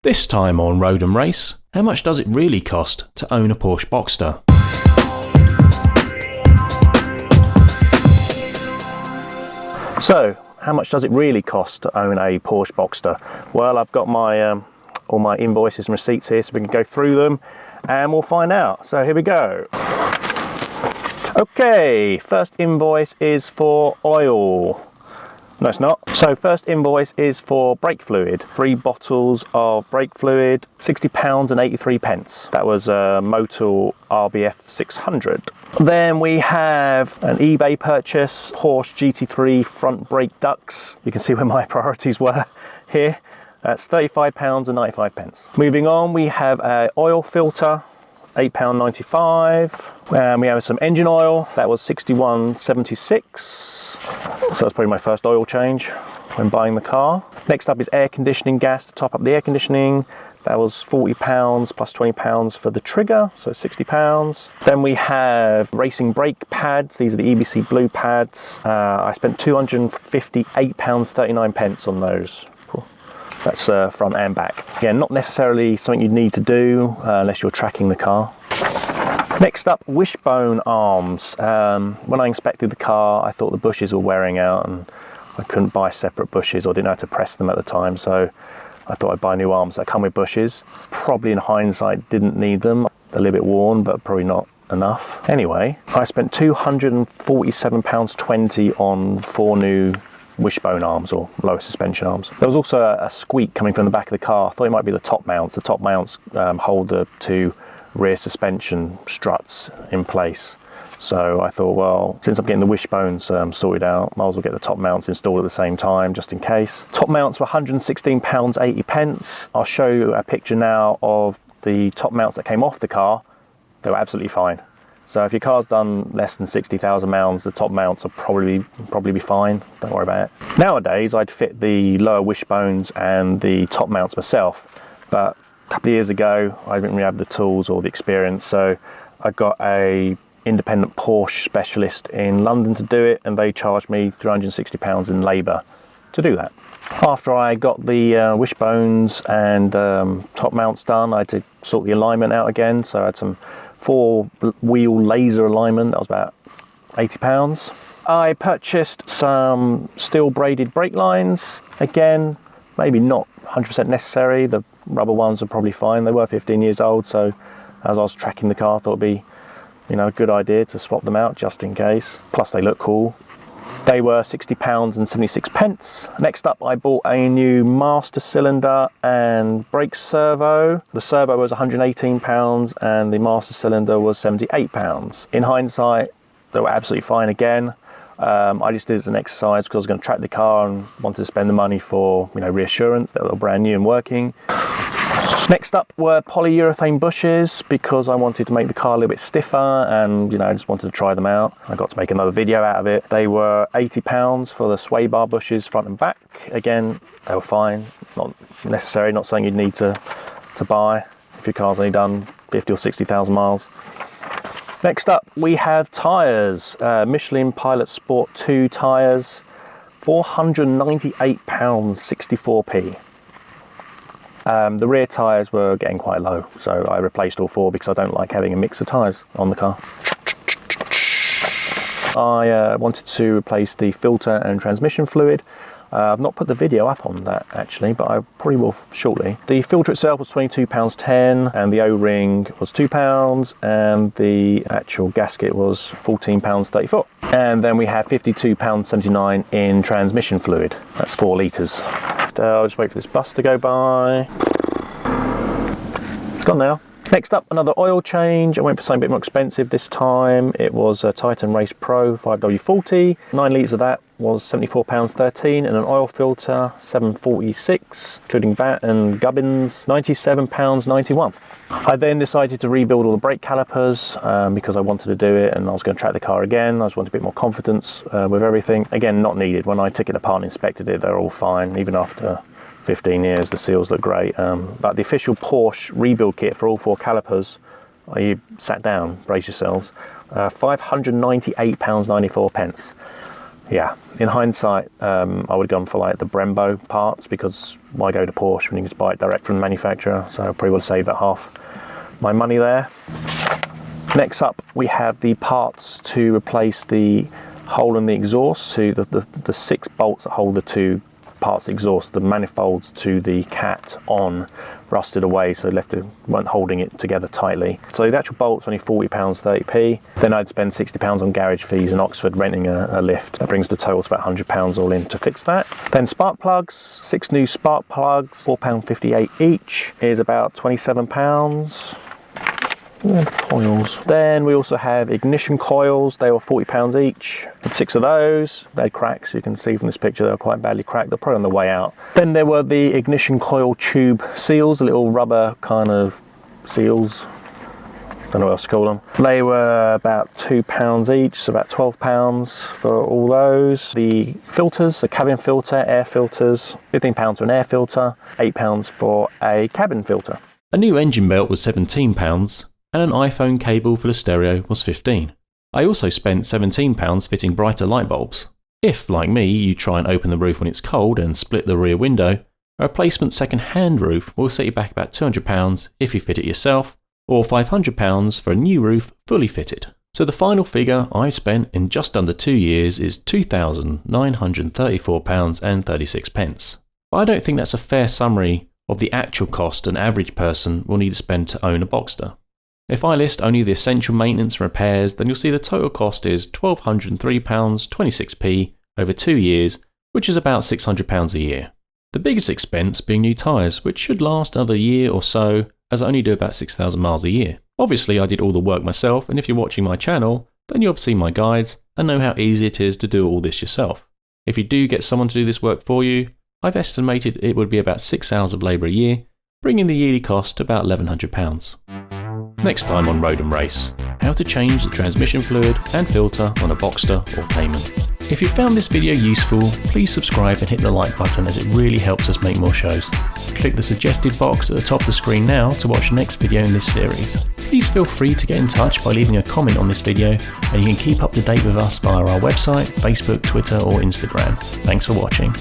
This time on Road and Race, how much does it really cost to own a Porsche Boxster? So, how much does it really cost to own a Porsche Boxster? Well, I've got my all my invoices and receipts here so we can go through them and we'll find out. So here we go. Okay, first invoice is for oil. No, it's not. So first invoice is for brake fluid. 3 bottles of brake fluid, £60 and 83 pence. That was a Motul RBF 600. Then we have an eBay purchase, Porsche GT3 front brake ducts. You can see where my priorities were here. That's £35 and 95 pence. Moving on, we have an oil filter, £8.95. And we have some engine oil, that was £61.76. So that's probably my first oil change when buying the car. Next up is air conditioning gas to top up the air conditioning. That was £40 plus £20 for the trigger, so £60. Then we have racing brake pads. These are the EBC blue pads. I spent £258.39 on those. That's front and back. Again, not necessarily something you'd need to do unless you're tracking the car. Next up, wishbone arms. When I inspected the car, I thought the bushes were wearing out and I couldn't buy separate bushes or didn't know how to press them at the time, so I thought I'd buy new arms that come with bushes. Probably in hindsight didn't need them. They're a little bit worn, but probably not enough. Anyway, I spent £247.20 on 4 new wishbone arms or lower suspension arms. There was also a squeak coming from the back of the car. I thought it might be the top mounts. The top mounts hold the 2 rear suspension struts in place. So I thought, well, since I'm getting the wishbones sorted out, might as well get the top mounts installed at the same time, just in case. Top mounts were £116.80. I'll show you a picture now of the top mounts that came off the car. They were absolutely fine. So if your car's done less than 60,000 miles, the top mounts will probably be fine. Don't worry about it. Nowadays, I'd fit the lower wishbones and the top mounts myself, but a couple of years ago, I didn't really have the tools or the experience, so I got a independent Porsche specialist in London to do it, and they charged me £360 in labour to do that. After I got the wishbones and top mounts done, I had to sort the alignment out again, so I had some 4-wheel laser alignment. That was about £80. I purchased some steel braided brake lines. Again, maybe not 100% necessary. The rubber ones are probably fine. They were 15 years old, so as I was tracking the car, I thought it'd be, you know, a good idea to swap them out just in case. Plus they look cool. They were £60 and 76 pence. Next up, I bought a new master cylinder and brake servo. The servo was £118 and the master cylinder was £78. In hindsight, they were absolutely fine again. I just did it as an exercise because I was going to track the car and wanted to spend the money for, you know, reassurance that they were brand new and working. Next up were polyurethane bushes because I wanted to make the car a little bit stiffer and, you know, I just wanted to try them out. I got to make another video out of it. They were £80 for the sway bar bushes front and back. Again, they were fine, not necessary, not something you'd need to buy if your car's only done 50 or 60,000 miles. Next up we have tyres, Michelin Pilot Sport 2 tyres, £498.64p. The rear tyres were getting quite low, so I replaced all 4 because I don't like having a mix of tyres on the car. I wanted to replace the filter and transmission fluid. I've not put the video up on that actually, but I probably will shortly. The filter itself was £22.10 and the O-ring was £2 and the actual gasket was £14.34. And then we have £52.79 in transmission fluid. That's 4 litres. I'll just wait for this bus to go by. It's gone now. Next up, another oil change. I went for something a bit more expensive this time. It was a Titan Race Pro 5W40. 9 litres of that was £74.13 and an oil filter, £7.46, including VAT and gubbins, £97.91. I then decided to rebuild all the brake calipers because I wanted to do it and I was going to track the car again. I just wanted a bit more confidence with everything. Again, not needed. When I took it apart and inspected it, they're all fine, even after 15 years, the seals look great. But the official Porsche rebuild kit for all 4 calipers, you sat down, brace yourselves, £598.94. Yeah, in hindsight, I would have gone for like the Brembo parts, because why go to Porsche when you can just buy it direct from the manufacturer? So I probably would have saved that half my money there. Next up, we have the parts to replace the hole in the exhaust, so the 6 bolts that hold the 2 parts exhaust, the manifolds to the cat on rusted away, so weren't holding it together tightly. So the actual bolt's only £40, 30p. Then I'd spend £60 on garage fees in Oxford renting a lift. That brings the total to about £100 all in to fix that. Then spark plugs, 6 new spark plugs, £4.58 each, is about £27. And coils. Then we also have ignition coils. They were £40 each. Had 6 of those. They had cracks. You can see from this picture they were quite badly cracked. They're probably on the way out. Then there were the ignition coil tube seals, the little rubber kind of seals. Don't know what else to call them. They were about £2 each, so about £12 for all those. The filters, the cabin filter, air filters, £15 for an air filter, £8 for a cabin filter. A new engine belt was £17. And an iPhone cable for the stereo was $15. I also spent £17 fitting brighter light bulbs. If, like me, you try and open the roof when it's cold and split the rear window, a replacement second-hand roof will set you back about £200 if you fit it yourself, or £500 for a new roof fully fitted. So the final figure I spent in just under 2 years is £2,934.36. But I don't think that's a fair summary of the actual cost an average person will need to spend to own a Boxster. If I list only the essential maintenance and repairs, then you'll see the total cost is £1,203.26p over 2 years, which is about £600 a year. The biggest expense being new tyres, which should last another year or so, as I only do about 6,000 miles a year. Obviously I did all the work myself, and if you're watching my channel, then you'll have seen my guides and know how easy it is to do all this yourself. If you do get someone to do this work for you, I've estimated it would be about 6 hours of labour a year, bringing the yearly cost to about £1,100. Next time on Road and Race, how to change the transmission fluid and filter on a Boxster or Cayman. If you found this video useful, please subscribe and hit the like button, as it really helps us make more shows. Click the suggested box at the top of the screen now to watch the next video in this series. Please feel free to get in touch by leaving a comment on this video, and you can keep up to date with us via our website, Facebook, Twitter or Instagram. Thanks for watching.